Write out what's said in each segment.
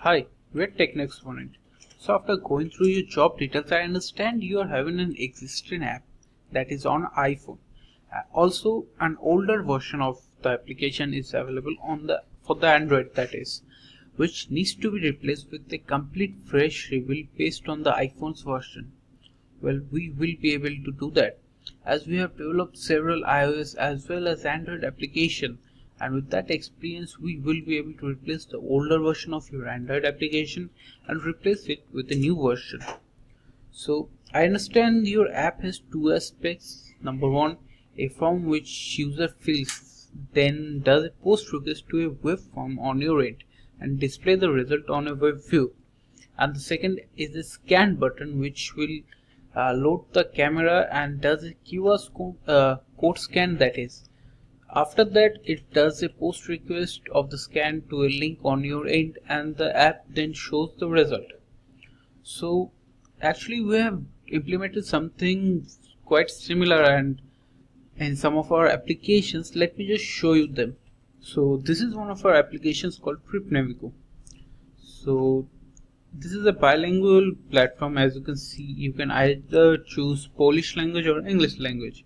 Hi, we're Techno Exponent. So after going through your job details, I understand you are having an existing app that is on iPhone. Also, an older version of the application is available on the for the Android, that is, which needs to be replaced with a complete fresh rebuild based on the iPhone's version. Well, we will be able to do that as we have developed several iOS as well as Android application, and with that experience we will be able to replace the older version of your Android application and replace it with a new version. So I understand your app has two aspects. Number one, a form which user fills, then does a post request to a web form on your end and display the result on a web view. And the second is a scan button which will load the camera and does a code scan, that is. After that it does a post request of the scan to a link on your end and the app then shows the result. So actually we have implemented something quite similar and in some of our applications. Let me just show you them. So this is one of our applications called TripNavigo. So this is a bilingual platform. As you can see, you can either choose Polish language or English language.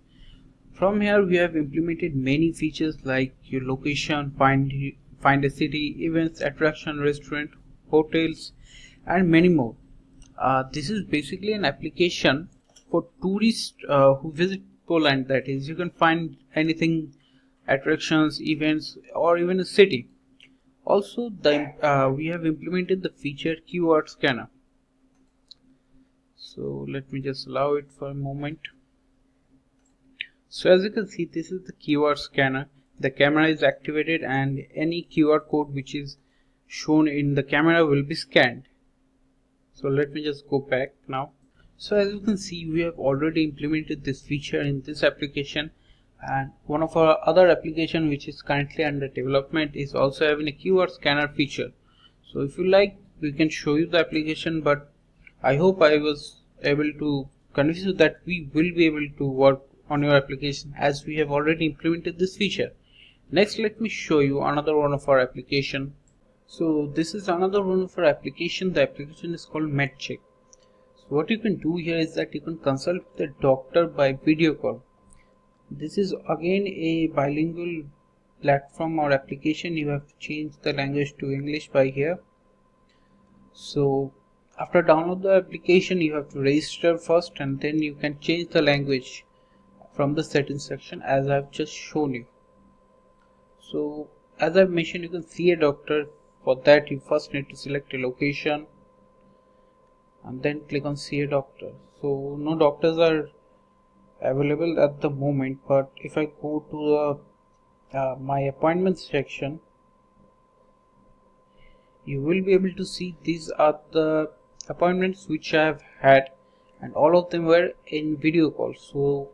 From here we have implemented many features like your location, find a city, events, attraction, restaurant, hotels, and many more. This is basically an application for tourists who visit Poland. That is, you can find anything, attractions, events, or even a city. Also, we have implemented the feature QR scanner. So let me just allow it for a moment. So as you can see, this is the QR scanner. The camera is activated and any QR code which is shown in the camera will be scanned. So let me just go back now. So as you can see, we have already implemented this feature in this application, and one of our other application which is currently under development is also having a QR scanner feature. So if you like, we can show you the application, but I hope I was able to convince you that we will be able to work on your application as we have already implemented this feature. Next, let me show you another one of our application. So this is another one of our application. The application is called MedCheck. So what you can do here is that you can consult the doctor by video call. This is again a bilingual platform or application. You have to change the language to English by here. So after download the application, you have to register first and then you can change the language from the settings section as I've just shown you. So as I've mentioned, you can see a doctor. For that you first need to select a location and then click on see a doctor. So no doctors are available at the moment, but if I go to the my appointments section, you will be able to see these are the appointments which I have had, and all of them were in video call. So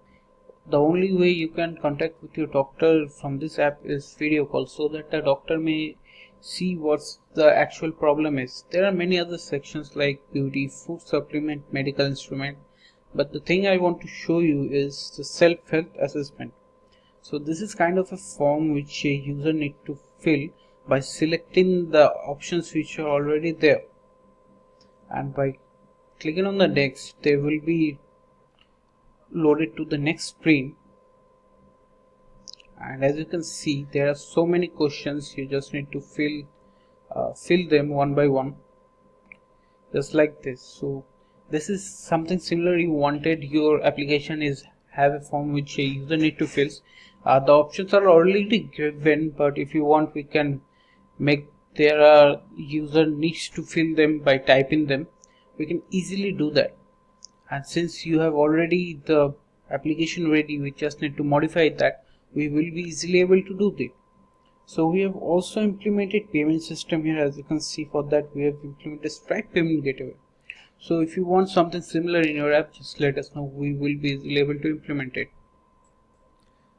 the only way you can contact with your doctor from this app is video call, so that the doctor may see what's the actual problem is. There are many other sections like beauty, food supplement, medical instrument, but the thing I want to show you is the self-help assessment. So this is kind of a form which a user need to fill by selecting the options which are already there, and by clicking on the next they will be loaded to the next screen. And as you can see, there are so many questions. You just need to fill them one by one, just like this. So this is something similar you wanted your application is have a form which a user need to fill. The options are already given, but if you want, we can make their user needs to fill them by typing them. We can easily do that, and since you have already the application ready, we just need to modify that. We will be easily able to do that. So we have also implemented payment system here. As you can see, for that we have implemented Stripe payment gateway. So if you want something similar in your app, just let us know. We will be easily able to implement it.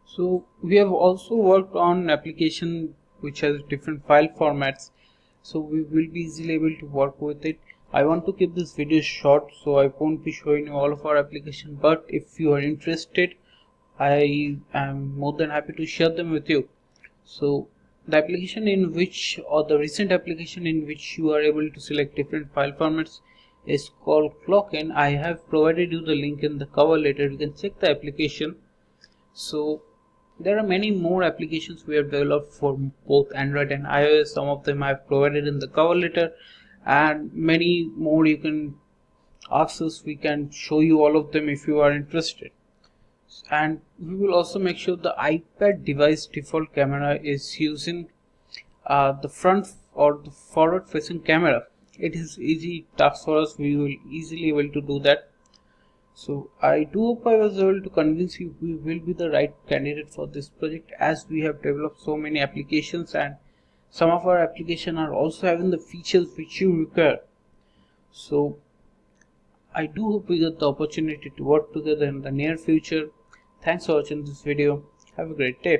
So we have also worked on application which has different file formats, so we will be easily able to work with it. I want to keep this video short, so I won't be showing you all of our application, but if you are interested, I am more than happy to share them with you. So the application in which, or the recent application in which you are able to select different file formats is called Clockn. I have provided you the link in the cover letter. You can check the application. So there are many more applications we have developed for both Android and iOS. Some of them I have provided in the cover letter, and many more you can ask us. We can show you all of them if you are interested. And we will also make sure the iPad device default camera is using the front or the forward facing camera. It is easy task for us. We will easily able to do that. So I do hope I was able to convince you we will be the right candidate for this project, as we have developed so many applications and some of our applications are also having the features which you require. So I do hope we get the opportunity to work together in the near future. Thanks for watching this video. Have a great day.